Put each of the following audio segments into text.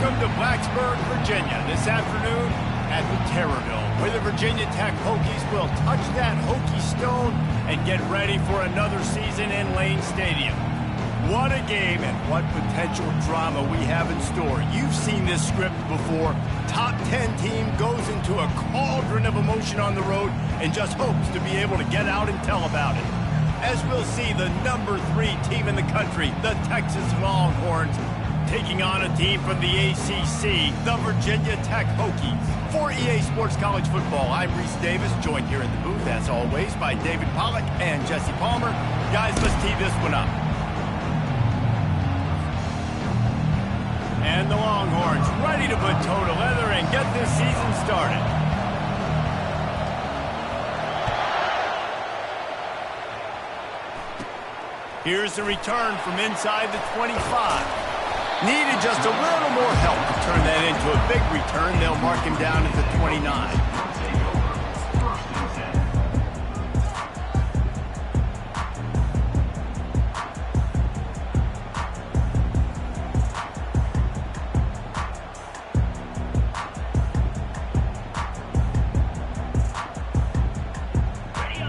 Welcome to Blacksburg, Virginia, this afternoon at the Terrorville, where the Virginia Tech Hokies will touch that Hokie stone and get ready for another season in Lane Stadium. What a game and what potential drama we have in store. You've seen this script before. Top 10 team goes into a cauldron of emotion on the road and just hopes to be able to get out and tell about it. As we'll see, the number 3 team in the country, the Texas Longhorns, taking on a team from the ACC, the Virginia Tech Hokies. For EA Sports College Football, I'm Reese Davis, joined here in the booth, as always, by David Pollack and Jesse Palmer. Guys, let's tee this one up. And the Longhorns ready to put toe to leather and get this season started. Here's the return from inside the 25. Needed just a little more help to turn that into a big return. They'll mark him down at the 29.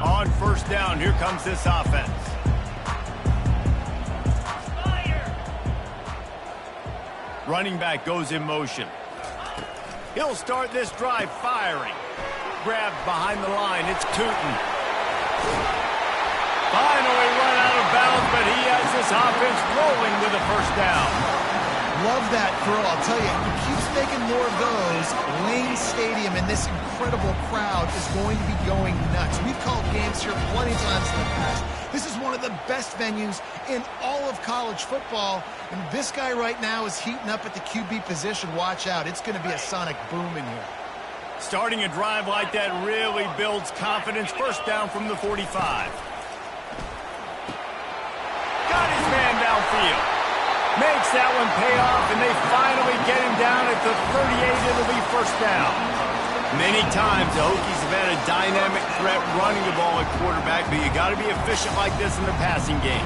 On first down, here comes this offense. Running back goes in motion. He'll start this drive firing. Grabbed behind the line. It's Tootin. Finally run out of bounds, but he has this offense rolling with a first down. Love that throw. I'll tell you, he keeps making more of those. Lane Stadium and this incredible crowd is going to be going nuts. We've called games here plenty of times in the past. This is one of the best venues in all of college football. And this guy right now is heating up at the QB position. Watch out. It's going to be a sonic boom in here. Starting a drive like that really builds confidence. First down from the 45. Got his man downfield. Makes that one pay off, and they finally get him down at the 38. It'll be first down. Many times the Hokies have had a dynamic threat running the ball at quarterback, but you got to be efficient like this in the passing game.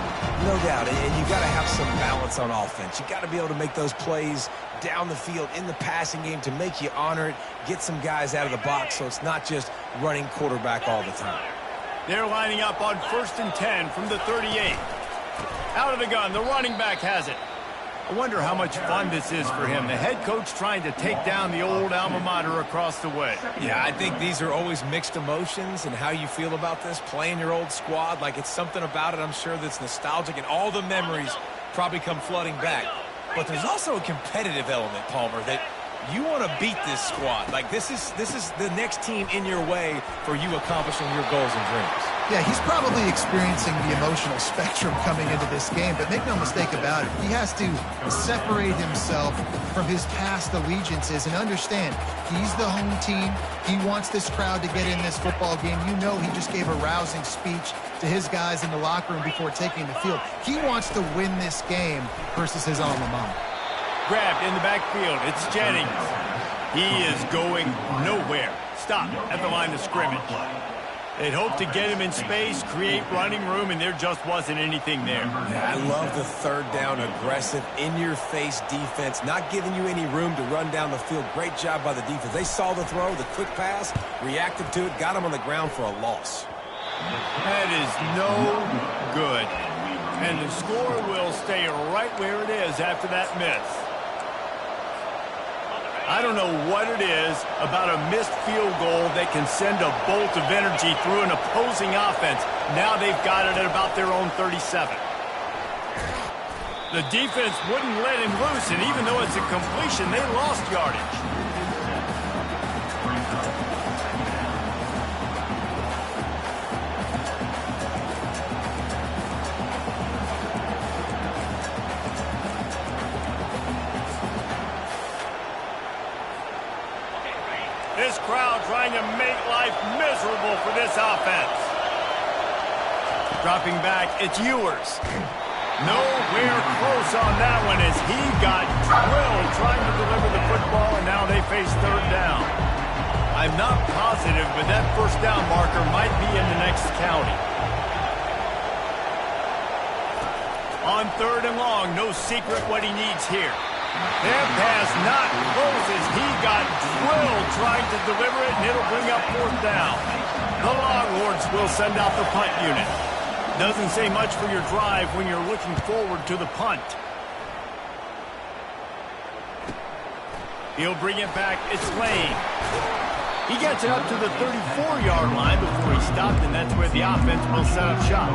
No doubt, and you got to have some balance on offense. You got to be able to make those plays down the field in the passing game to make you honor it, get some guys out of the box so it's not just running quarterback all the time. They're lining up on 1st and 10 from the 38. Out of the gun, the running back has it. I wonder how much fun this is for him. The head coach trying to take down the old alma mater across the way. Yeah, I think these are always mixed emotions and how you feel about this, playing your old squad. Like, it's something about it, I'm sure, that's nostalgic, and all the memories probably come flooding back. But there's also a competitive element, Palmer, that you want to beat this squad. Like, this is the next team in your way for you accomplishing your goals and dreams. Yeah, he's probably experiencing the emotional spectrum coming into this game, but make no mistake about it, he has to separate himself from his past allegiances and understand he's the home team. He wants this crowd to get in this football game. You know, he just gave a rousing speech to his guys in the locker room before taking the field. He wants to win this game versus his alma mater. Grabbed in the backfield. It's Jennings. He is going nowhere. Stop at the line of scrimmage. They'd hope to get him in space, create running room, and there just wasn't anything there. Yeah, I love the third down, aggressive, in-your-face defense, not giving you any room to run down the field. Great job by the defense. They saw the throw, the quick pass, reacted to it, got him on the ground for a loss. That is no good. And the score will stay right where it is after that miss. I don't know what it is about a missed field goal that can send a bolt of energy through an opposing offense. Now they've got it at about their own 37. The defense wouldn't let him loose, and even though it's a completion, they lost yardage. This crowd trying to make life miserable for this offense. Dropping back, it's Ewers. Nowhere close on that one as he got drilled trying to deliver the football, and now they face third down. I'm not positive, but that first down marker might be in the next county. On 3rd and long, no secret what he needs here. Their pass not closes. He got drilled trying to deliver it, and it'll bring up 4th down. The Longhorns will send out the punt unit. Doesn't say much for your drive when you're looking forward to the punt. He'll bring it back. It's Lane. He gets it up to the 34-yard line before he stopped, and that's where the offense will set up shop.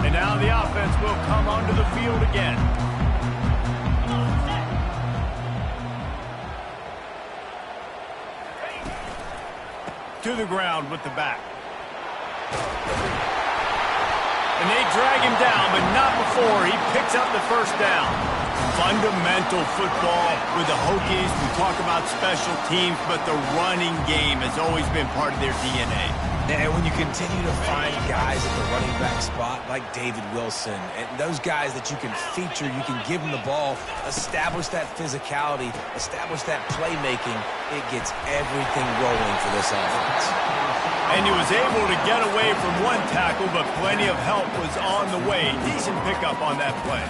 And now the offense will come onto the field again. To the ground with the back. And they drag him down, but not before he picks up the 1st down. Fundamental football with the Hokies. We talk about special teams, but the running game has always been part of their DNA. And when you continue to find guys at the running back spot like David Wilson, and those guys that you can feature, you can give them the ball, establish that physicality, establish that playmaking, it gets everything rolling for this offense. And he was able to get away from one tackle, but plenty of help was on the way. Decent pickup on that play.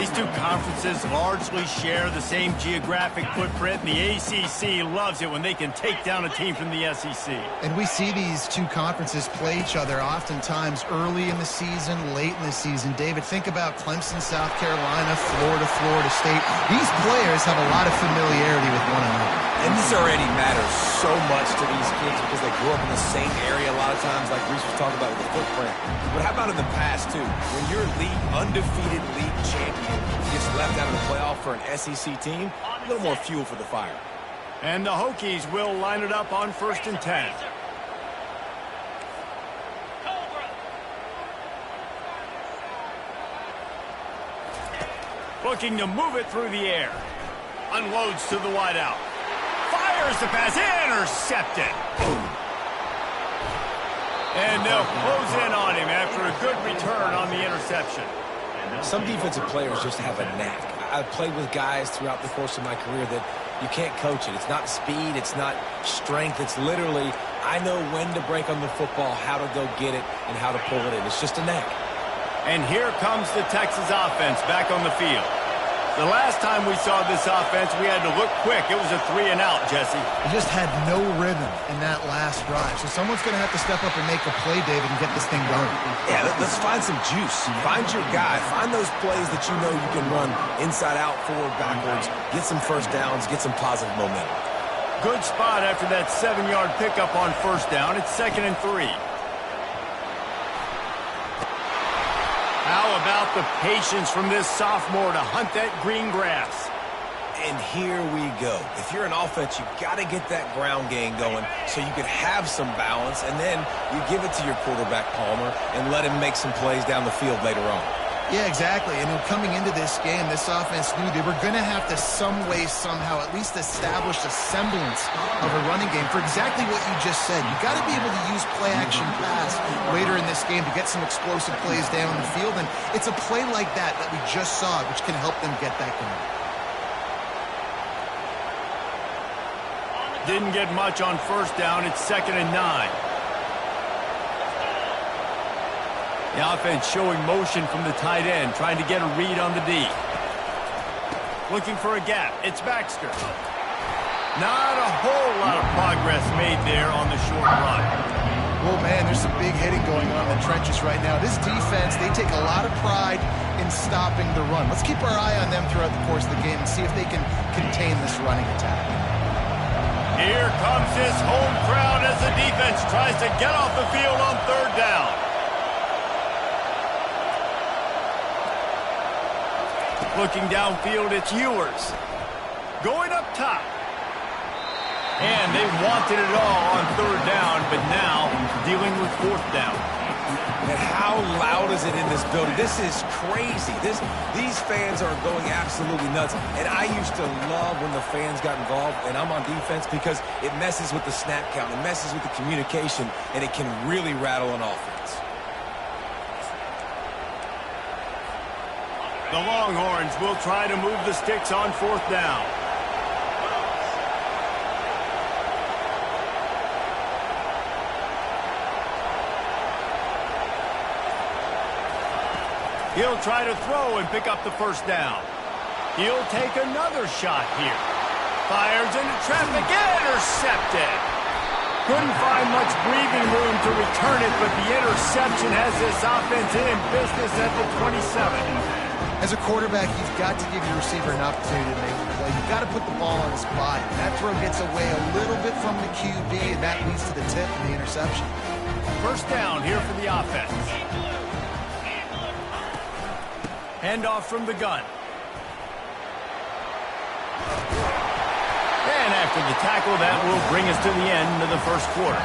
These two conferences largely share the same geographic footprint, and the ACC loves it when they can take down a team from the SEC. And we see these two conferences play each other oftentimes early in the season, late in the season. David, think about Clemson, South Carolina, Florida, Florida State. These players have a lot of familiarity with one another. And this already matters so much to these kids because they grew up in the same area a lot of times, like Reese was talking about with the footprint. But how about in the past, too? When your undefeated league champion gets left out of the playoff for an SEC team, a little more fuel for the fire. And the Hokies will line it up on 1st and 10. Looking to move it through the air. Unloads to the wideout. Fires the pass. Intercepted. And they'll close in on him after a good return on the interception. Some defensive players just have a knack. I've played with guys throughout the course of my career that you can't coach it. It's not speed. It's not strength. It's literally, I know when to break on the football, how to go get it, and how to pull it in. It's just a knack. And here comes the Texas offense back on the field. The last time we saw this offense, we had to look quick. It was a 3-and-out, Jesse. They just had no rhythm in that last drive. So someone's going to have to step up and make a play, David, and get this thing going. Yeah, let's find some juice. Find your guy. Find those plays that you know you can run inside out, forward, backwards. Get some 1st downs. Get some positive momentum. Good spot after that 7-yard pickup on 1st down. It's 2nd and 3. How about the patience from this sophomore to hunt that green grass? And here we go. If you're an offense, you've got to get that ground game going so you can have some balance, and then you give it to your quarterback, Palmer, and let him make some plays down the field later on. Yeah, exactly. And coming into this game, this offense knew they were going to have to some way, somehow, at least establish a semblance of a running game for exactly what you just said. You got to be able to use play-action pass later in this game to get some explosive plays down the field. And it's a play like that we just saw, which can help them get that going. Didn't get much on 1st down. It's 2nd and 9. The offense showing motion from the tight end, trying to get a read on the D. Looking for a gap. It's Baxter. Not a whole lot of progress made there on the short run. Well, man, there's some big hitting going on in the trenches right now. This defense, they take a lot of pride in stopping the run. Let's keep our eye on them throughout the course of the game and see if they can contain this running attack. Here comes his home crowd as the defense tries to get off the field on 3rd down. Looking downfield, it's Ewers. Going up top. And they wanted it all on 3rd down, but now dealing with 4th down. And how loud is it in this building? This is crazy. These fans are going absolutely nuts. And I used to love when the fans got involved, and I'm on defense, because it messes with the snap count. It messes with the communication, and it can really rattle an offense. The Longhorns will try to move the sticks on 4th down. He'll try to throw and pick up the first down. He'll take another shot here. Fires into traffic, intercepted. Couldn't find much breathing room to return it, but the interception has this offense in business at the 27. As a quarterback, you've got to give your receiver an opportunity to make the play. You've got to put the ball on his body. That throw gets away a little bit from the QB, and that leads to the tip and the interception. First down here for the offense. Handoff from the gun. And after the tackle, that will bring us to the end of the first quarter.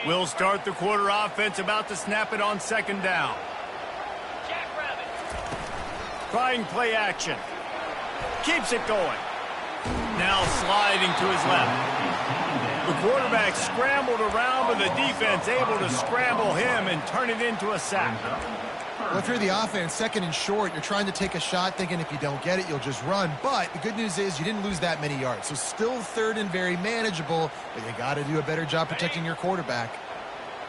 We'll start the quarter offense, about to snap it on second down. Trying play action. Keeps it going. Now sliding to his left. The quarterback scrambled around, but the defense able to scramble him and turn it into a sack. Well, if you're the offense, second and short, you're trying to take a shot thinking if you don't get it, you'll just run. But the good news is you didn't lose that many yards. So still third and very manageable, but you got to do a better job protecting your quarterback.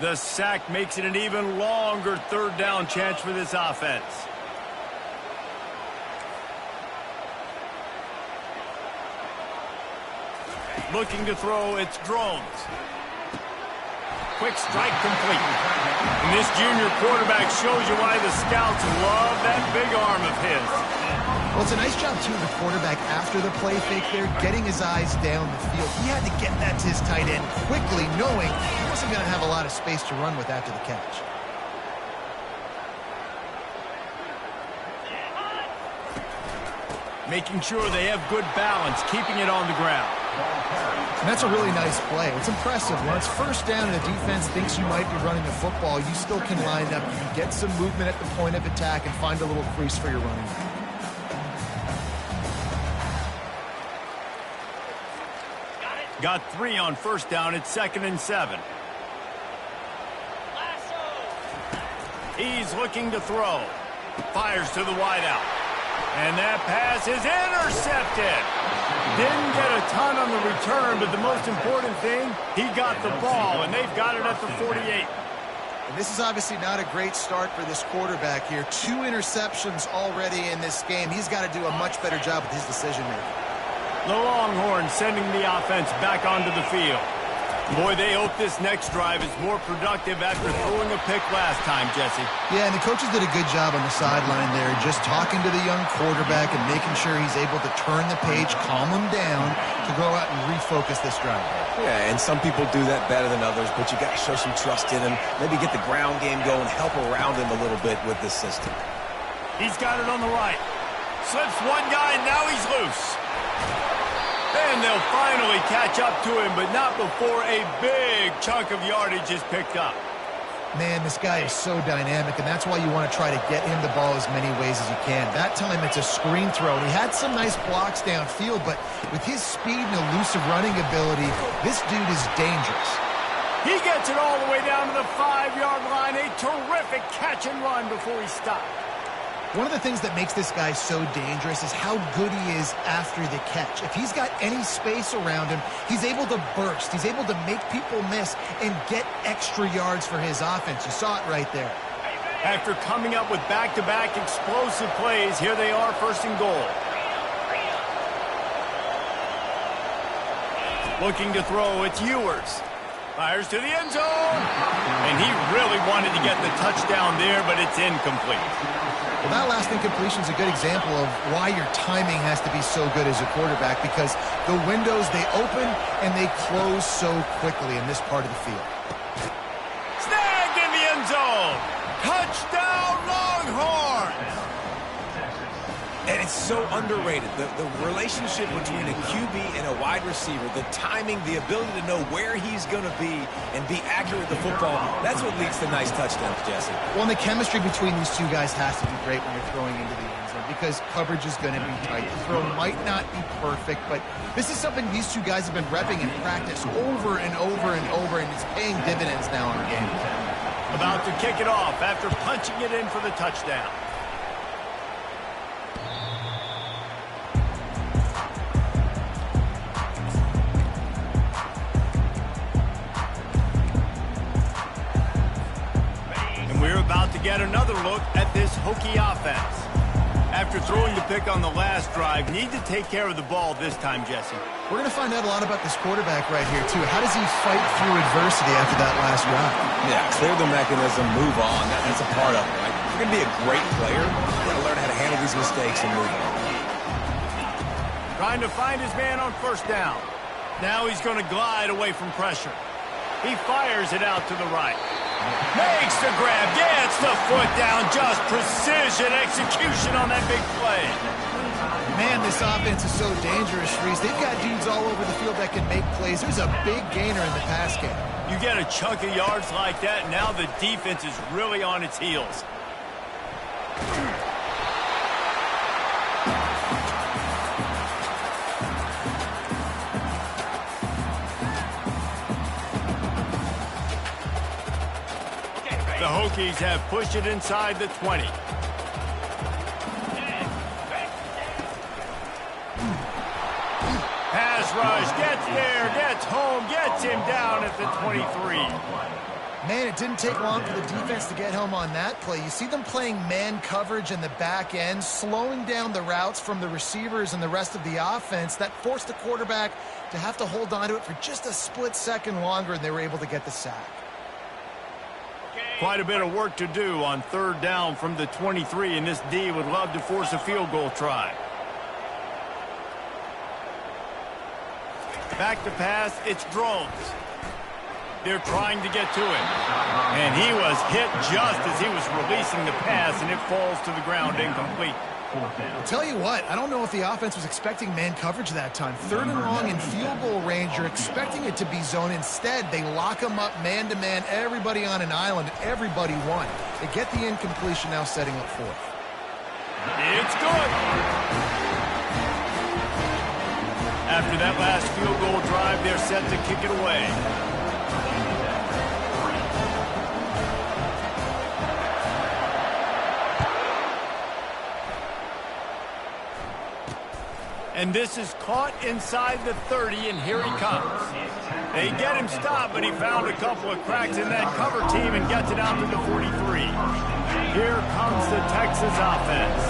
The sack makes it an even longer third down chance for this offense. Looking to throw, it's drones. Quick strike complete. And this junior quarterback shows you why the scouts love that big arm of his. Well, it's a nice job, too, of the quarterback after the play fake there, getting his eyes down the field. He had to get that to his tight end quickly, knowing he wasn't going to have a lot of space to run with after the catch. Making sure they have good balance, keeping it on the ground. And that's a really nice play. It's impressive. When it's first down and the defense thinks you might be running the football, you still can line up. You can get some movement at the point of attack and find a little crease for your running back. Got 3 on first down. It's 2nd and 7. He's looking to throw. Fires to the wideout. And that pass is intercepted. Didn't get a ton on the return, but the most important thing, he got the ball, and they've got it at the 48. And this is obviously not a great start for this quarterback here. 2 interceptions already in this game. He's got to do a much better job with his decision-making. The Longhorns sending the offense back onto the field. Boy, they hope this next drive is more productive after throwing a pick last time, Jesse. Yeah, and the coaches did a good job on the sideline there, just talking to the young quarterback and making sure he's able to turn the page, calm him down to go out and refocus this drive. Yeah, and some people do that better than others, but you got to show some trust in him. Maybe get the ground game going, help around him a little bit with this system. He's got it on the right. Slips one guy, and now he's loose. And they'll finally catch up to him, but not before a big chunk of yardage is picked up. Man, this guy is so dynamic, and that's why you want to try to get him the ball as many ways as you can. That time it's a screen throw. He had some nice blocks downfield, but with his speed and elusive running ability, this dude is dangerous. He gets it all the way down to the 5-yard line. A terrific catch and run before he stopped. One of the things that makes this guy so dangerous is how good he is after the catch. If he's got any space around him, he's able to burst. He's able to make people miss and get extra yards for his offense. You saw it right there. After coming up with back-to-back explosive plays, here they are, 1st and goal. Looking to throw, it's Ewers. Fires to the end zone. And he really wanted to get the touchdown there, but it's incomplete. Well, that last incompletion is a good example of why your timing has to be so good as a quarterback, because the windows, they open and they close so quickly in this part of the field. Snagged in the end zone. Touchdown, Longhorns. And it's so underrated. The relationship between a QB and a wide receiver, the timing, the ability to know where he's going to be and be accurate with the football, that's what leads to nice touchdowns, Jesse. Well, and the chemistry between these two guys has to be great when you're throwing into the end zone, because coverage is going to be tight. The throw might not be perfect, but this is something these two guys have been repping in practice over and over and over, and it's paying dividends now in the game. About to kick it off after punching it in for the touchdown. And we're about to get another look at this Hokie offense. After throwing the pick on the last drive, need to take care of the ball this time, Jesse. We're going to find out a lot about this quarterback right here, too. How does he fight through adversity after that last drive? Yeah, clear the mechanism, move on. That's a part of it, right? If you're going to be a great player, you got to learn how to handle these mistakes and move on. Trying to find his man on first down. Now he's going to glide away from pressure. He fires it out to the right. Makes the grab, gets the foot down, just precision execution on that big play. Man, this offense is so dangerous, Reese. They've got dudes all over the field that can make plays. There's a big gainer in the pass game. You get a chunk of yards like that, and now the defense is really on its heels. The Hokies have pushed it inside the 20. Pass rush, gets there, gets home, gets him down at the 23. Man, it didn't take long for the defense to get home on that play. You see them playing man coverage in the back end, slowing down the routes from the receivers and the rest of the offense. That forced the quarterback to have to hold on to it for just a split second longer, and they were able to get the sack. Quite a bit of work to do on third down from the 23, and this D would love to force a field goal try. Back to pass, it's Drones. They're trying to get to him. And he was hit just as he was releasing the pass, and it falls to the ground incomplete. I'll tell you what, I don't know if the offense was expecting man coverage that time. Third and long in field goal range, you're expecting it to be zone. Instead, they lock them up man-to-man, everybody on an island, everybody won. They get the incompletion, now setting up fourth. It's good. After that last field goal drive, they're set to kick it away. And this is caught inside the 30, and here he comes. They get him stopped, but he found a couple of cracks in that cover team and gets it out to the 43. Here comes the Texas offense.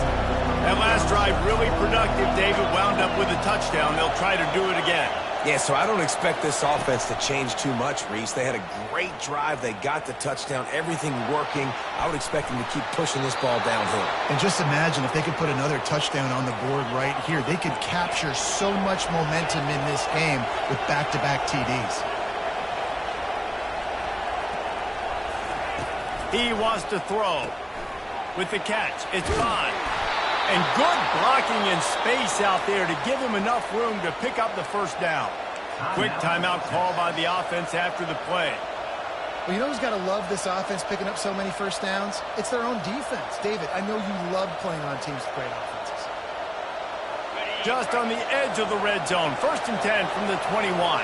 That last drive really productive. David wound up with a touchdown. They'll try to do it again. Yeah, so I don't expect this offense to change too much, Reese. They had a great drive. They got the touchdown, everything working. I would expect them to keep pushing this ball downhill. And just imagine if they could put another touchdown on the board right here. They could capture so much momentum in this game with back-to-back TDs. He wants to throw. With the catch, it's Bond. And good blocking in space out there to give him enough room to pick up the first down. Quick timeout call by the offense after the play. Well, you know who's got to love this offense picking up so many first downs? It's their own defense. David, I know you love playing on teams with great offenses. Just on the edge of the red zone. 1st and 10 from the 21.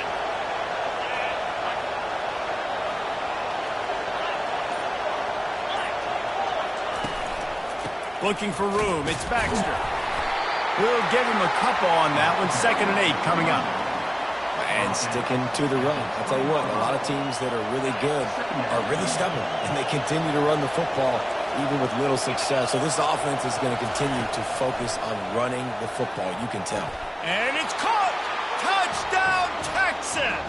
Looking for room, it's Baxter. We'll give him a couple on that one. 2nd and 8 coming up. And sticking to the run. I'll tell you what, a lot of teams that are really good are really stubborn, and they continue to run the football even with little success. So this offense is going to continue to focus on running the football. You can tell. And it's caught! Touchdown, Texas!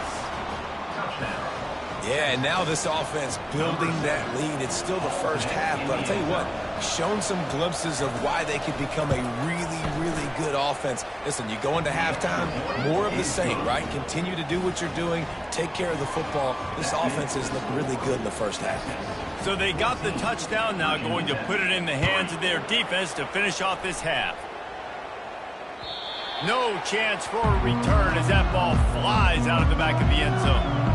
Yeah, and now this offense building that lead. It's still the first half, but I'll tell you what, shown some glimpses of why they could become a really, really good offense. Listen, you go into halftime, more of the same, right? Continue to do what you're doing, take care of the football. This offense has looked really good in the first half. So they got the touchdown, now going to put it in the hands of their defense to finish off this half. No chance for a return as that ball flies out of the back of the end zone.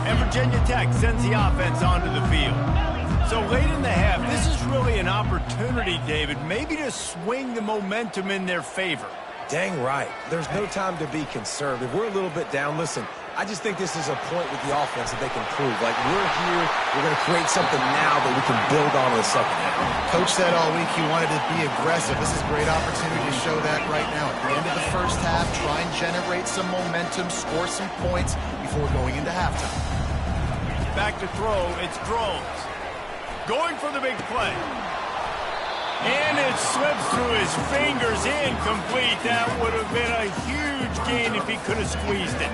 And Virginia Tech sends the offense onto the field. So late in the half, this is really an opportunity, David, maybe to swing the momentum in their favor. Dang right. There's no time to be conservative. We're a little bit down. Listen, I just think this is a point with the offense that they can prove. Like, we're here, we're going to create something now that we can build on in the second half. Coach said all week he wanted to be aggressive. This is a great opportunity to show that right now. At the end of the first half, try and generate some momentum, score some points before going into halftime. Back to throw, it's Groves. Going for the big play. And it slips through his fingers, incomplete. That would have been a huge gain if he could have squeezed it.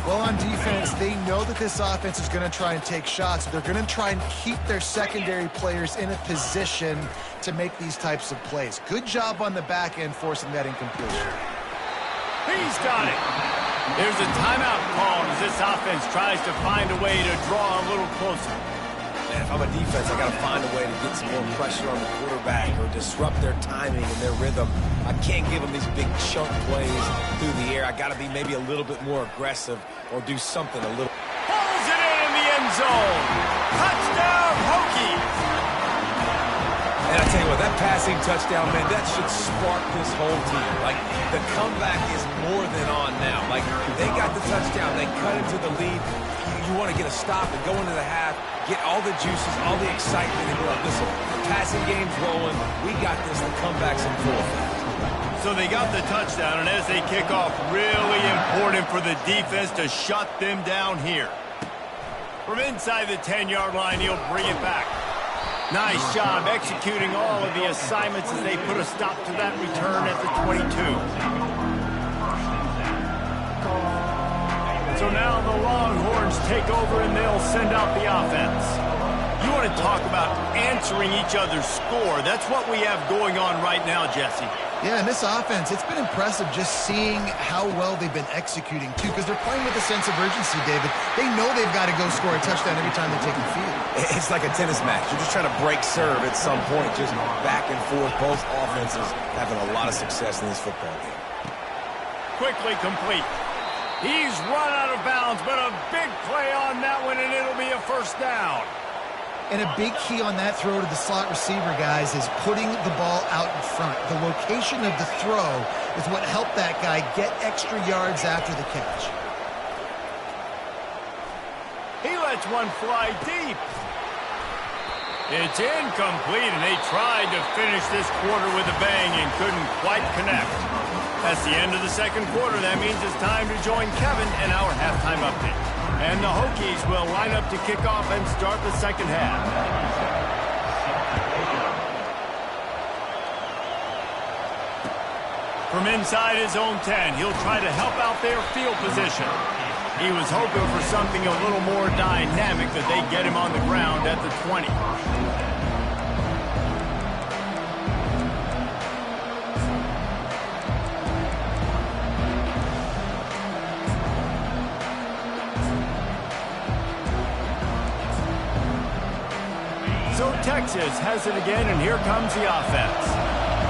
Well, on defense, they know that this offense is going to try and take shots. They're going to try and keep their secondary players in a position to make these types of plays. Good job on the back end forcing that incompletion. He's got it. There's a timeout called as this offense tries to find a way to draw a little closer. Man, if I'm a defense, I got to find a way to get some more pressure on the quarterback or disrupt their timing and their rhythm. I can't give them these big chunk plays through the air. I got to be maybe a little bit more aggressive or do something a little. Pulls it in the end zone. Touchdown, Hokies. And I tell you what, that passing touchdown, man, that should spark this whole team. Like, the comeback is more than on now. Like, they got the touchdown. They cut into the lead. You want to get a stop and go into the half, get all the juices, all the excitement, and go, listen, the passing game's rolling. We got this. The comeback's in full effect. So they got the touchdown, and as they kick off, really important for the defense to shut them down here. From inside the 10-yard line, he'll bring it back. Nice job executing all of the assignments as they put a stop to that return at the 22. So now the Longhorns take over and they'll send out the offense. You want to talk about answering each other's score. That's what we have going on right now, Jesse. Yeah, and this offense, it's been impressive just seeing how well they've been executing, too, because they're playing with a sense of urgency, David. They know they've got to go score a touchdown every time they take the field. It's like a tennis match. You're just trying to break serve at some point, just back and forth. Both offenses having a lot of success in this football game. Quickly complete. He's run out of bounds, but a big play on that one, and it'll be a first down. And a big key on that throw to the slot receiver, guys, is putting the ball out in front. The location of the throw is what helped that guy get extra yards after the catch. He lets one fly deep. It's incomplete, and they tried to finish this quarter with a bang and couldn't quite connect. That's the end of the second quarter. That means it's time to join Kevin in our halftime update. And the Hokies will line up to kick off and start the second half. From inside his own 10, he'll try to help out their field position. He was hoping for something a little more dynamic, that they get him on the ground at the 20. So Texas has it again, and here comes the offense.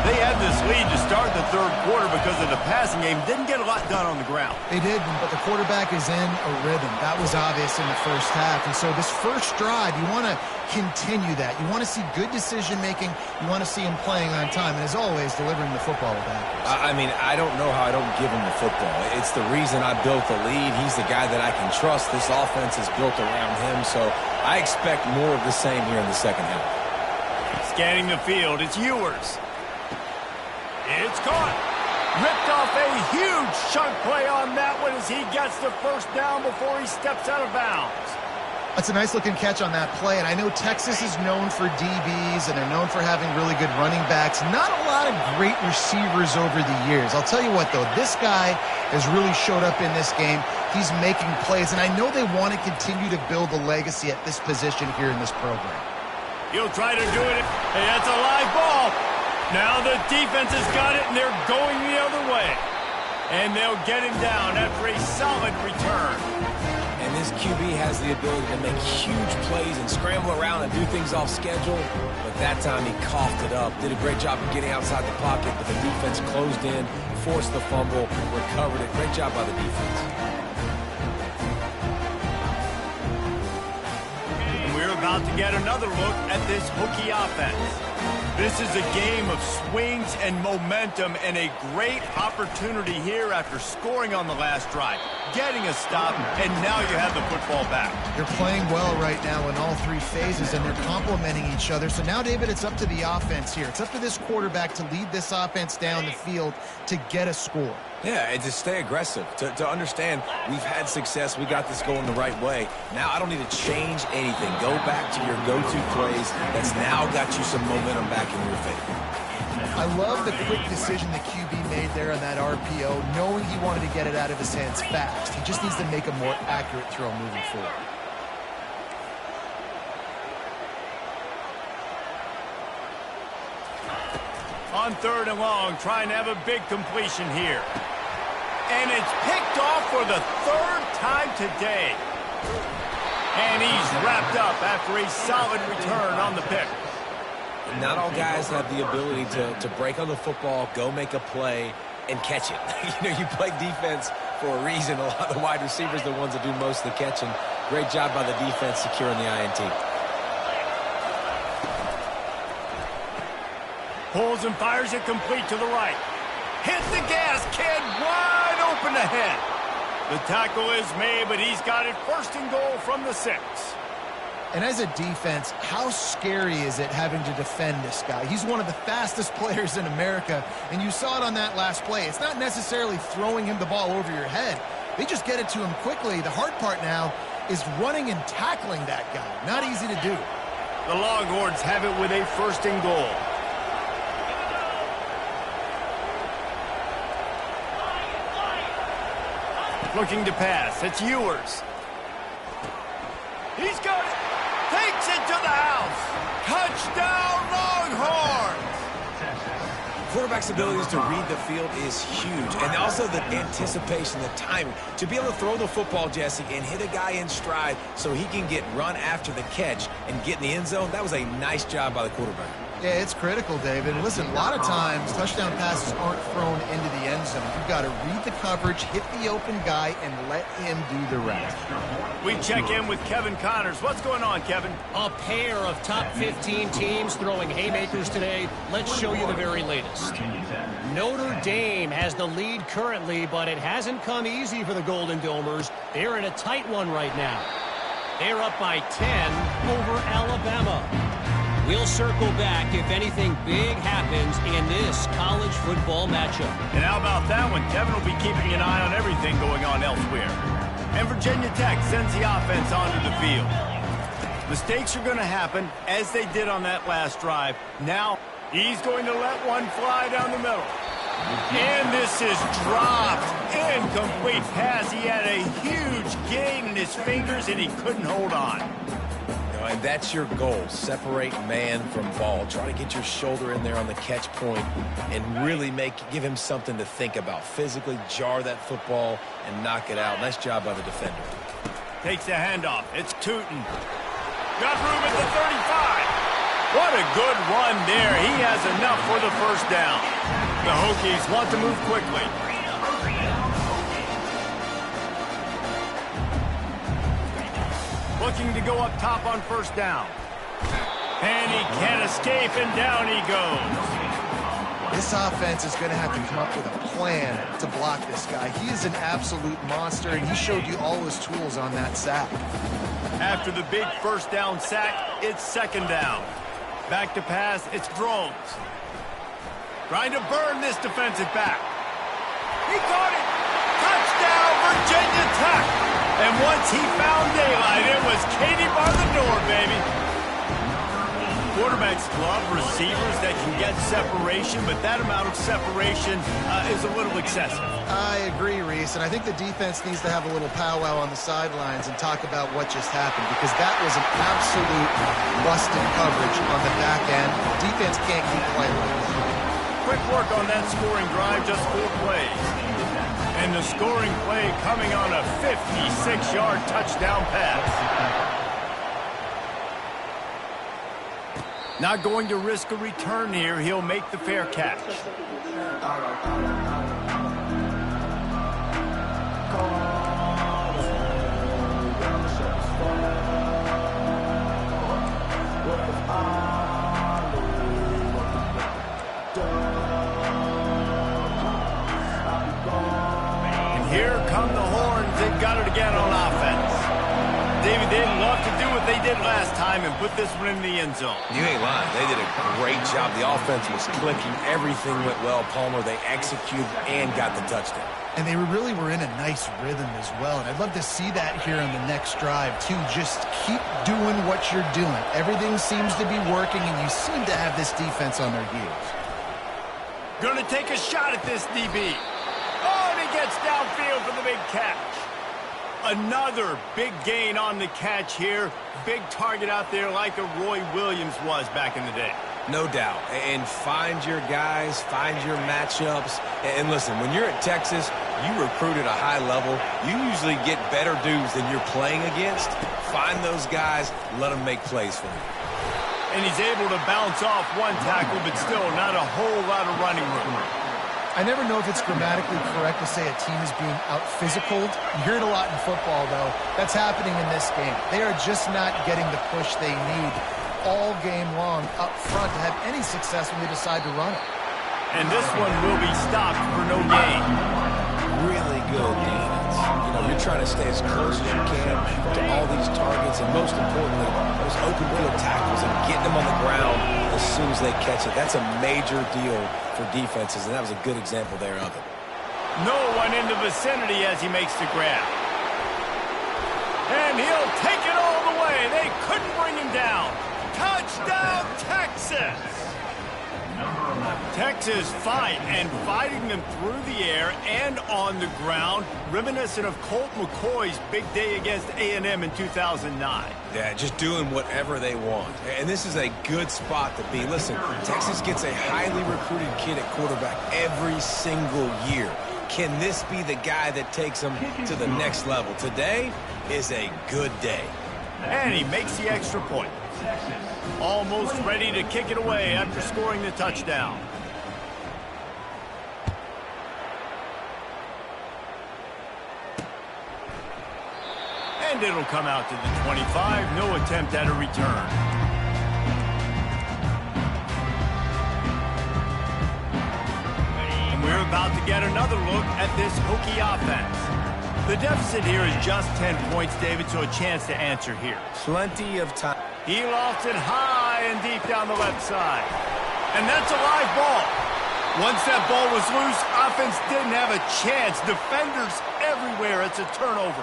They had this lead to start the third quarter because of the passing game. Didn't get a lot done on the ground. They did, but the quarterback is in a rhythm. That was obvious in the first half. And so this first drive, you want to continue that. You want to see good decision-making. You want to see him playing on time. And as always, delivering the football with accuracy. I mean, I don't know how I don't give him the football. It's the reason I built the lead. He's the guy that I can trust. This offense is built around him. So I expect more of the same here in the second half. Scanning the field, it's Ewers. It's caught. Ripped off a huge chunk play on that one as he gets the first down before he steps out of bounds. That's a nice-looking catch on that play, and I know Texas is known for DBs, and they're known for having really good running backs. Not a lot of great receivers over the years. I'll tell you what, though, this guy has really showed up in this game. He's making plays, and I know they want to continue to build a legacy at this position here in this program. He'll try to do it. Hey, that's a live ball. Now the defense has got it, and they're going the other way. And they'll get him down after a solid return. And this QB has the ability to make huge plays and scramble around and do things off schedule. But that time he coughed it up. Did a great job of getting outside the pocket, but the defense closed in, forced the fumble, recovered it. Great job by the defense. And we're about to get another look at this Hokie offense. This is a game of swings and momentum, and a great opportunity here after scoring on the last drive, getting a stop, and now you have the football back. They're playing well right now in all three phases, and they're complementing each other. So now, David, it's up to the offense here. It's up to this quarterback to lead this offense down the field to get a score. Yeah, and to stay aggressive, to understand we've had success, we got this going the right way. Now I don't need to change anything. Go back to your go-to plays. That's now got you some momentum back in your favor. I love the quick decision the QB made there on that RPO, knowing he wanted to get it out of his hands fast. He just needs to make a more accurate throw moving forward. On 3rd and long, trying to have a big completion here. And it's picked off for the 3rd time today. And he's wrapped up after a solid return on the pick. Not all guys have the ability to break on the football, go make a play, and catch it. You play defense for a reason. A lot of the wide receivers are the ones that do most of the catching. Great job by the defense securing the INT. Pulls and fires it complete to the right. Hit the gas, kid, wide open ahead. The tackle is made, but he's got it 1st and goal from the 6. And as a defense, how scary is it having to defend this guy? He's one of the fastest players in America, and you saw it on that last play. It's not necessarily throwing him the ball over your head. They just get it to him quickly. The hard part now is running and tackling that guy. Not easy to do. The Longhorns have it with a 1st and goal. Looking to pass. It's Ewers. He's got it. Takes it to the house. Touchdown, Longhorns. Quarterback's abilities to read the field is huge. And also the anticipation, the timing. To be able to throw the football, Jesse, and hit a guy in stride so he can get run after the catch and get in the end zone, that was a nice job by the quarterback. Yeah, it's critical, David. Listen, a lot of times touchdown passes aren't thrown into the end zone. You've got to read the coverage, hit the open guy, and let him do the rest. We check in with Kevin Connors. What's going on, Kevin? A pair of top 15 teams throwing haymakers today. Let's show you the very latest. Notre Dame has the lead currently, but it hasn't come easy for the Golden Domers. They're in a tight one right now. They're up by 10 over Alabama. We'll circle back if anything big happens in this college football matchup. And how about that one? Kevin will be keeping an eye on everything going on elsewhere. And Virginia Tech sends the offense onto the field. Mistakes are going to happen, as they did on that last drive. Now, he's going to let one fly down the middle. And this is dropped. Incomplete pass. He had a huge gain in his fingers, and he couldn't hold on. And that's your goal. Separate man from ball. Try to get your shoulder in there on the catch point and really give him something to think about. Physically jar that football and knock it out. Nice job by the defender. Takes the handoff. It's Tootin. Got room at the 35. What a good run there. He has enough for the 1st down. The Hokies want to move quickly. Looking to go up top on 1st down. And he can't escape, and down he goes. This offense is going to have to come up with a plan to block this guy. He is an absolute monster, and he showed you all his tools on that sack. After the big 1st down sack, it's 2nd down. Back to pass, it's Drones. Trying to burn this defensive back. He caught it. Touchdown, Virginia Tech. And once he found daylight, it was Katie bar the door, baby. Quarterbacks love receivers that can get separation, but that amount of separation is a little excessive. I agree, Reese, and I think the defense needs to have a little powwow on the sidelines and talk about what just happened, because that was an absolute busted coverage on the back end. The defense can't keep playing like that. Quick work on that scoring drive, just 4 plays. And the scoring play coming on a 56-yard touchdown pass. Not going to risk a return here. He'll make the fair catch. Here come the horns. They've got it again on offense. David, they'd love to do what they did last time and put this one in the end zone. You ain't lying. They did a great job. The offense was clicking. Everything went well, Palmer. They executed and got the touchdown. And they really were in a nice rhythm as well. And I'd love to see that here on the next drive, too. Just keep doing what you're doing. Everything seems to be working, and you seem to have this defense on their heels. Gonna take a shot at this DB. Oh, and he gets downfield for the big catch. Another big gain on the catch here. Big target out there like a Roy Williams was back in the day. No doubt. And find your guys, find your matchups. And listen, when you're at Texas, you recruit at a high level. You usually get better dudes than you're playing against. Find those guys, let them make plays for you. And he's able to bounce off one tackle, but still not a whole lot of running room. I never know if it's grammatically correct to say a team is being out-physicaled. You hear it a lot in football, though. That's happening in this game. They are just not getting the push they need all game long up front to have any success when they decide to run it. And this one will be stopped for no gain. Really good defense. You know, you're trying to stay as close as you can to all these targets, and most importantly, those open field tackles and getting them on the ground as soon as they catch it. That's a major deal for defenses, and that was a good example there of it. No one in the vicinity as he makes the grab. And he'll take it all the way. They couldn't bring him down. Touchdown, Texas! Texas fighting them through the air and on the ground, reminiscent of Colt McCoy's big day against A&M in 2009. Yeah, just doing whatever they want. And this is a good spot to be. Listen, Texas gets a highly recruited kid at quarterback every single year. Can this be the guy that takes them to the next level? Today is a good day. And he makes the extra point. Almost ready to kick it away after scoring the touchdown. And it'll come out to the 25. No attempt at a return. And we're about to get another look at this Hokie offense. The deficit here is just 10 points, David, so a chance to answer here. Plenty of time. He lofts it high and deep down the left side. And that's a live ball. Once that ball was loose, offense didn't have a chance. Defenders everywhere. It's a turnover.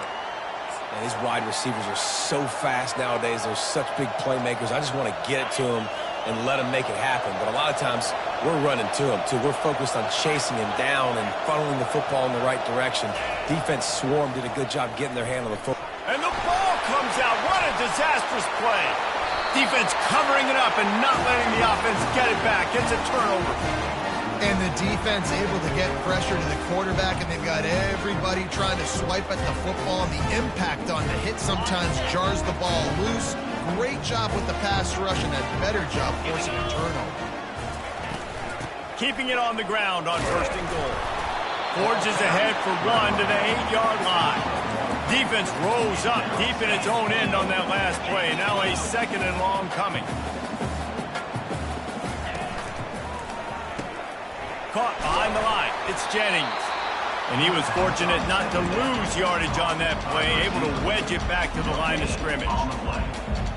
Man, these wide receivers are so fast nowadays. They're such big playmakers. I just want to get it to them and let them make it happen. But a lot of times, we're running to them, too. We're focused on chasing him down and funneling the football in the right direction. Defense swarm did a good job getting their hand on the football. And the ball comes out. What a disastrous play. Defense covering it up and not letting the offense get it back. It's a turnover. And the defense able to get pressure to the quarterback, and they've got everybody trying to swipe at the football, and the impact on the hit sometimes jars the ball loose. Great job with the pass rush, and a better job forcing a turnover. Keeping it on the ground on first and goal. Forges ahead for one to the 8-yard line. Defense rolls up deep in its own end on that last play. Now a second and long coming. Caught behind the line. It's Jennings. And he was fortunate not to lose yardage on that play, able to wedge it back to the line of scrimmage.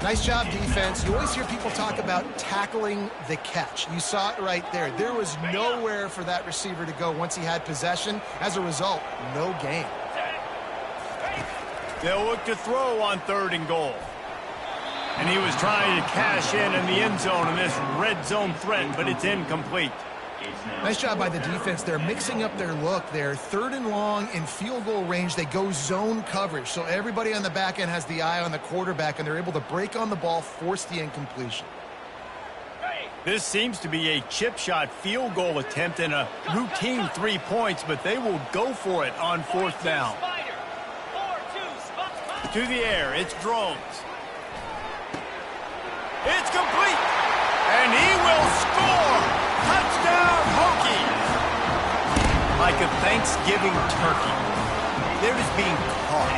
Nice job, defense. You always hear people talk about tackling the catch. You saw it right there. There was nowhere for that receiver to go once he had possession. As a result, no gain. They'll look to throw on third and goal. And he was trying to cash in the end zone in this red zone threat, but it's incomplete. Nice job by the defense. They're mixing up their look. They're third and long in field goal range. They go zone coverage. So everybody on the back end has the eye on the quarterback, and they're able to break on the ball, force the incompletion. This seems to be a chip shot field goal attempt and a routine 3 points, but they will go for it on fourth down. To the air, it's Drones. It's complete, and he will score. Touchdown, Hokies! Like a Thanksgiving turkey. They're just being caught.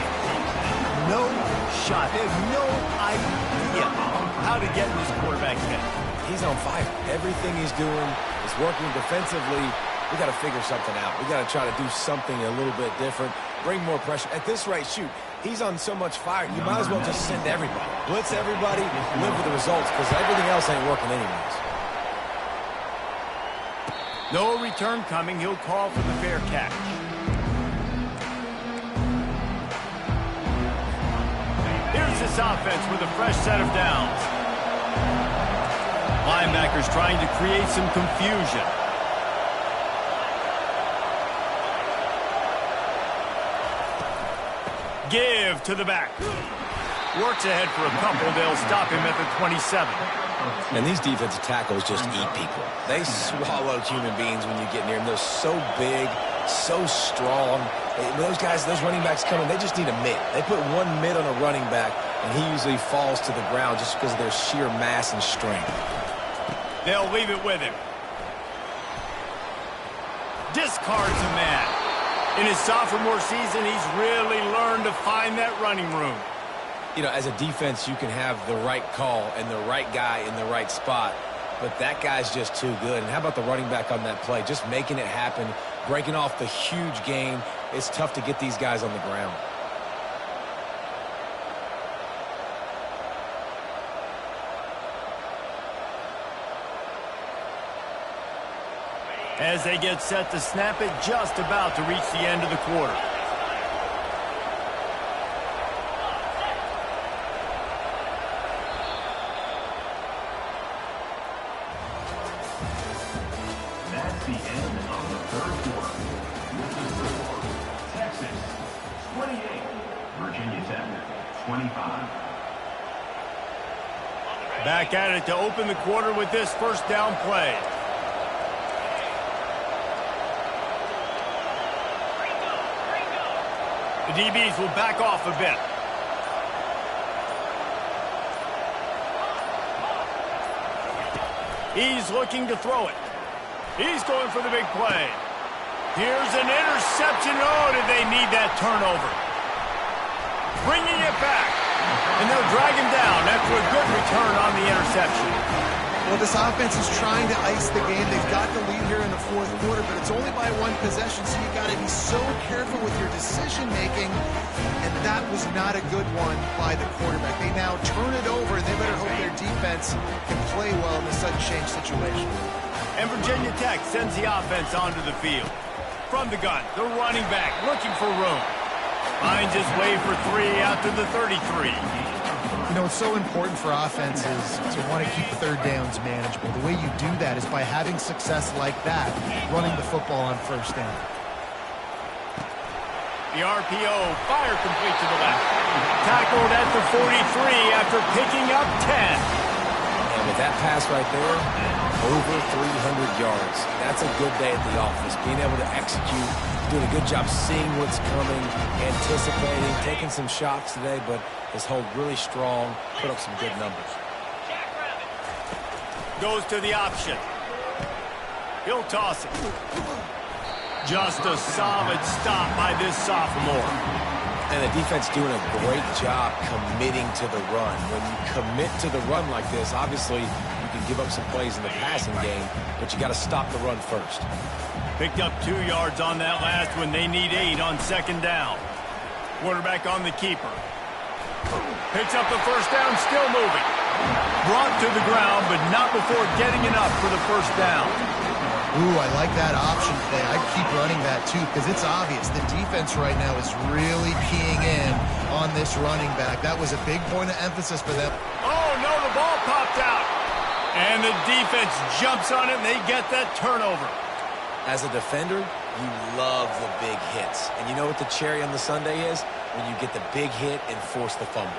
No shot. They have no idea how to get in this quarterback hit. He's on fire. Everything he's doing is working defensively we got to figure something out. We got to try to do something a little bit different, bring more pressure. At this rate, shoot, he's on so much fire, you might as well just send everybody. Blitz everybody, live with the results, because everything else ain't working anyways. No return coming. He'll call for the fair catch. Here's this offense with a fresh set of downs. Linebackers trying to create some confusion. Give to the back. Works ahead for a couple. They'll stop him at the 27. And these defensive tackles just eat people. They swallow human beings when you get near them. They're so big, so strong. Those guys, those running backs coming, they just need a mid. They put one mid on a running back, and he usually falls to the ground just because of their sheer mass and strength. They'll leave it with him. Discards a man. In his sophomore season, he's really learned to find that running room. You know, as a defense, you can have the right call and the right guy in the right spot, but that guy's just too good. And how about the running back on that play? Just making it happen, breaking off the huge game. It's tough to get these guys on the ground. As they get set to snap it, just about to reach the end of the quarter. That's the end of the third quarter. This is the score. Texas, 28. Virginia Tech, 25. Back at it to open the quarter with this first down play. The DBs will back off a bit. He's looking to throw it. He's going for the big play. Here's an interception. Oh, did they need that turnover? Bringing it back. And they'll drag him down after a good return on the interception. Well, this offense is trying to ice the game. They've got the lead here in the fourth quarter, but it's only by one possession, so you got to be so careful with your decision-making, and that was not a good one by the quarterback. They now turn it over, and they better hope their defense can play well in a sudden change situation. And Virginia Tech sends the offense onto the field. From the gun, the running back looking for room. Finds his way for three out to the 33. You know, it's so important for offenses to want to keep third downs manageable. The way you do that is by having success like that, running the football on first down. The RPO, fire complete to the left. Tackled at the 43 after picking up 10. And with that pass right there, over 300 yards. That's a good day at the office. Being able to execute, doing a good job seeing what's coming, anticipating, taking some shots today, but his hold really strong, put up some good numbers. Goes to the option. He'll toss it. Just a solid stop by this sophomore. And the defense doing a great job committing to the run. When you commit to the run like this, obviously you can give up some plays in the passing game, but you got to stop the run first. Picked up 2 yards on that last one. They need 8 on second down. Quarterback on the keeper. Picks up the first down, still moving. Brought to the ground, but not before getting enough for the first down. Ooh, I like that option today. I'd keep running that too, because it's obvious the defense right now is really keying in on this running back. That was a big point of emphasis for them. Oh, no, the ball popped out. And the defense jumps on it, and they get that turnover. As a defender, you love the big hits. And you know what the cherry on the sundae is? When you get the big hit and force the fumble.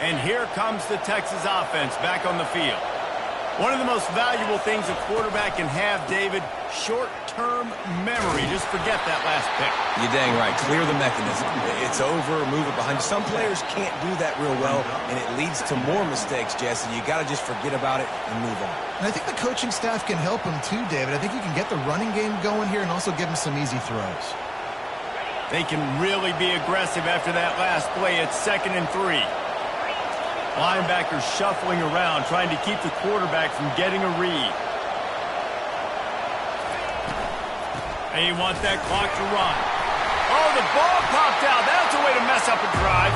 And here comes the Texas offense back on the field. One of the most valuable things a quarterback can have, David, short-term memory. Just forget that last pick. You're dang right. Clear the mechanism. It's over, move it behind you. Some players can't do that real well, and it leads to more mistakes, Jesse. You got to just forget about it and move on. And I think the coaching staff can help him too, David. I think you can get the running game going here and also give him some easy throws. They can really be aggressive after that last play. It's 2nd and 3. Linebackers shuffling around, trying to keep the quarterback from getting a read. They want that clock to run. Oh, the ball popped out. That's a way to mess up a drive.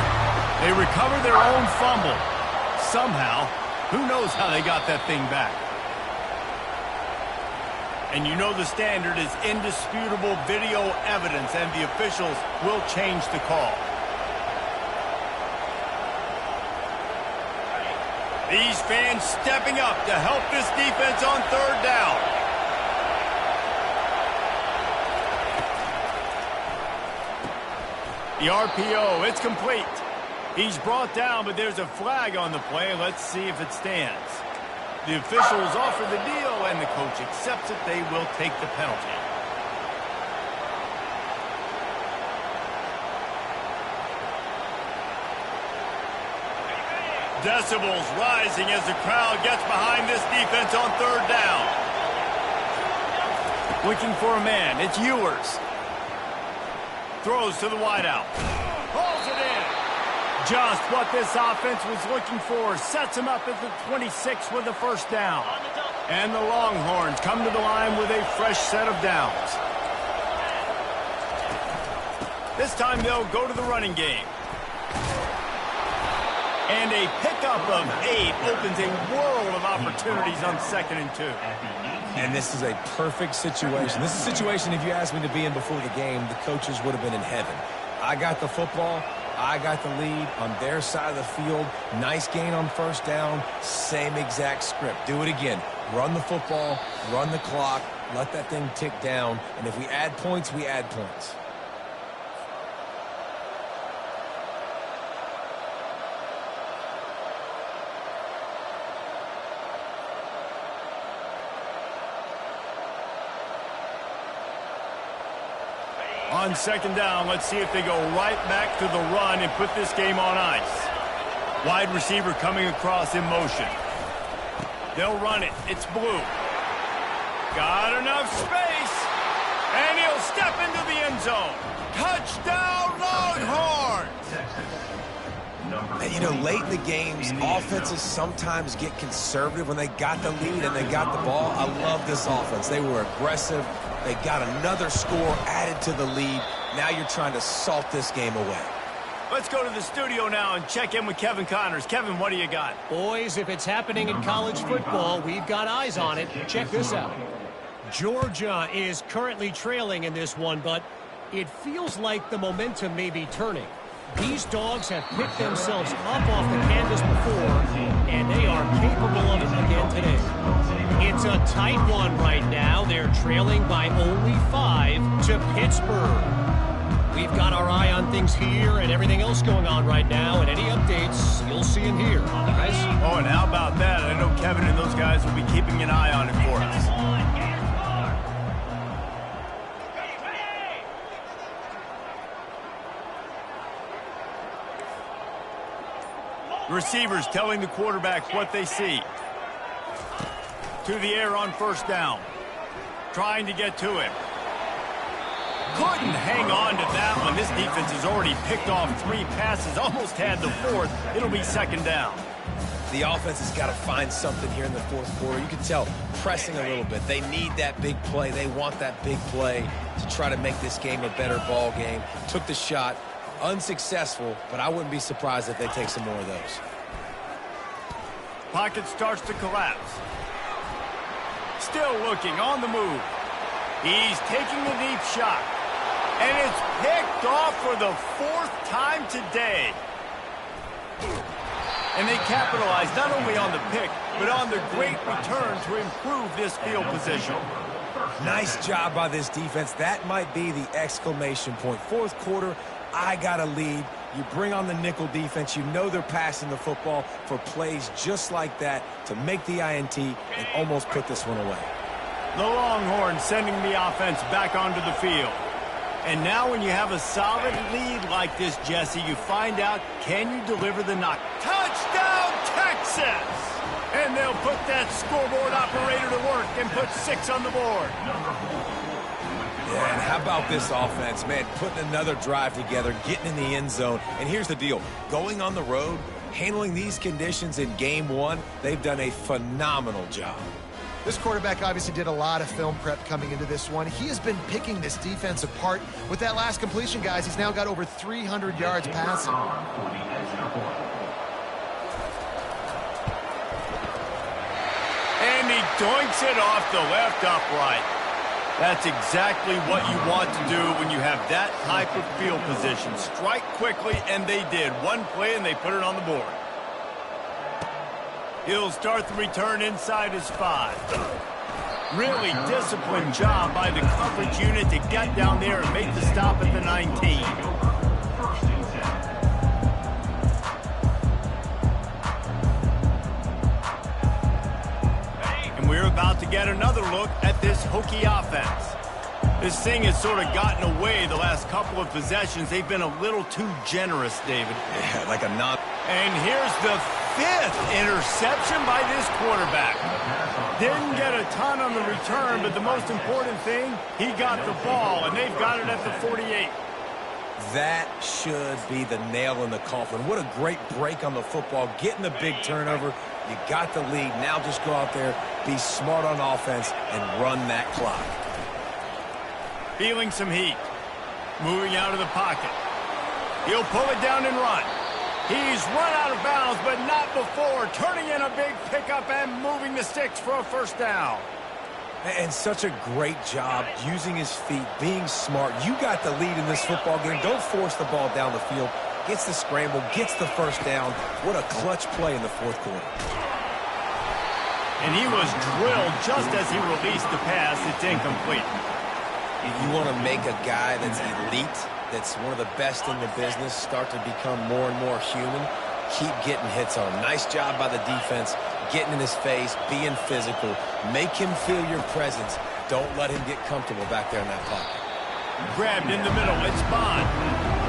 They recover their own fumble. Somehow, who knows how they got that thing back. And you know the standard is indisputable video evidence, and the officials will change the call. These fans stepping up to help this defense on third down. The RPO, it's complete. He's brought down, but there's a flag on the play. Let's see if it stands. The officials offer the deal, and the coach accepts it. They will take the penalty. Decibels rising as the crowd gets behind this defense on third down. Looking for a man. It's Ewers. Throws to the wideout. Pulls it in. Just what this offense was looking for. Sets him up at the 26 with a first down. And the Longhorns come to the line with a fresh set of downs. This time they'll go to the running game. And a pickup of 8 opens a world of opportunities on 2nd and 2. And this is a perfect situation. This is a situation, if you asked me to be in before the game, the coaches would have been in heaven. I got the football. I got the lead on their side of the field. Nice gain on first down. Same exact script. Do it again. Run the football, run the clock, let that thing tick down. And if we add points, we add points. On 2nd down, let's see if they go right back to the run and put this game on ice. Wide receiver coming across in motion. They'll run it. It's Blue. Got enough space. And he'll step into the end zone. Touchdown, Longhorns! And, you know, late in the games, offenses sometimes get conservative when they got the lead and they got the ball. I love this offense. They were aggressive. They got another score added to the lead. Now you're trying to salt this game away. Let's go to the studio now and check in with Kevin Connors. Kevin, what do you got? Boys, if it's happening in college football, we've got eyes on it. Check this out. Georgia is currently trailing in this one, but it feels like the momentum may be turning. These dogs have picked themselves up off the canvas before, and they are capable of it again today. It's a tight one right now. They're trailing by only 5 to Pittsburgh. We've got our eye on things here and everything else going on right now, and any updates you'll see in here. Guys? Oh, and how about that? I know Kevin and those guys will be keeping an eye on it for us. Receivers telling the quarterback what they see. To the air on first down. Trying to get to him. Couldn't hang on to that one. This defense has already picked off 3 passes, almost had the 4th. It'll be 2nd down. The offense has got to find something here in the 4th quarter. You can tell pressing a little bit. They need that big play. They want that big play to try to make this game a better ball game. Took the shot. Unsuccessful, but I wouldn't be surprised if they take some more of those. Pocket starts to collapse. Still looking on the move. He's taking the deep shot. And it's picked off for the 4th time today. And they capitalize not only on the pick, but on the great return to improve this field position. Nice job by this defense. That might be the exclamation point. 4th quarter, I got a lead. You bring on the nickel defense. You know they're passing the football for plays just like that to make the INT and almost put this one away. The Longhorns sending the offense back onto the field. And now when you have a solid lead like this, Jesse, you find out, can you deliver the knock? Touchdown, Texas! And they'll put that scoreboard operator to work and put 6 on the board. Yeah, and how about this offense, man, putting another drive together, getting in the end zone. And here's the deal. Going on the road, Handling these conditions in game one, they've done a phenomenal job. This quarterback obviously did a lot of film prep coming into this one. He has been picking this defense apart. With that last completion, guys, he's now got over 300 yards passing. And he doinks it off the left upright. That's exactly what you want to do when you have that type of field position. Strike quickly, and they did. One play, and they put it on the board. He'll start the return inside his 5. Really disciplined job by the coverage unit to get down there and make the stop at the 19. And we're about to get another look at this Hokie offense. This thing has sort of gotten away the last couple of possessions. They've been a little too generous, David. Yeah, like a non... And here's the 5th interception by this quarterback. Didn't get a ton on the return, but the most important thing, he got the ball, and they've got it at the 48. That should be the nail in the coffin. What a great break on the football, getting the big turnover. You got the lead. Now just go out there, be smart on offense, and run that clock. Feeling some heat. Moving out of the pocket. He'll pull it down and run. He's run out of bounds, but not before. Turning in a big pickup and moving the sticks for a first down. And such a great job using his feet, being smart. You got the lead in this football game. Don't force the ball down the field. Gets the scramble, gets the first down. What a clutch play in the fourth quarter. And he was drilled just as he released the pass. It's incomplete. You want to make a guy that's elite, that's one of the best in the business, start to become more and more human, keep getting hits on him. Nice job by the defense, getting in his face, being physical. Make him feel your presence. Don't let him get comfortable back there in that pocket. Grabbed in the middle. It's Bond.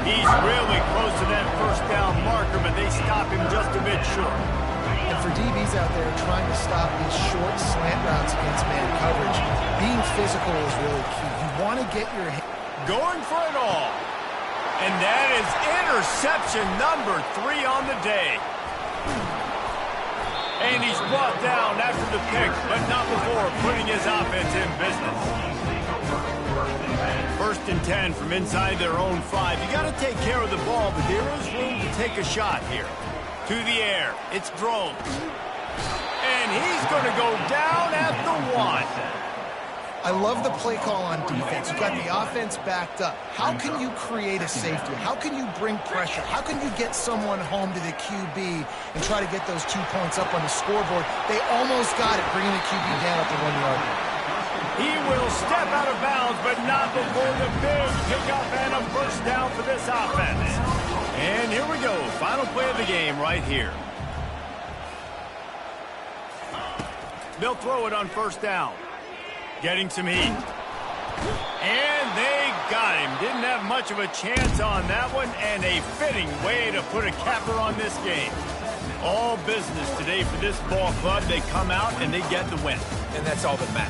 He's really close to that first down marker, but they stop him just a bit short. And for DBs out there trying to stop these short slant routes against man coverage, being physical is really key. You want to get your hand... Going for it all. And that is interception number 3 on the day. And he's brought down after the pick, but not before putting his offense in business. 1st and 10 from inside their own 5. You got to take care of the ball, but there is room to take a shot here. To the air. It's thrown. And he's going to go down at the 1. I love the play call on defense. You've got the offense backed up. How can you create a safety? How can you bring pressure? How can you get someone home to the QB and try to get those 2 points up on the scoreboard? They almost got it, bringing the QB down at the 1 yard line. He will step out of bounds, but not before the big pickup and a first down for this offense. And here we go. Final play of the game right here. They'll throw it on first down. Getting some heat. And they got him. Didn't have much of a chance on that one, and a fitting way to put a capper on this game. All business today for this ball club. They come out and they get the win. And that's all that matters.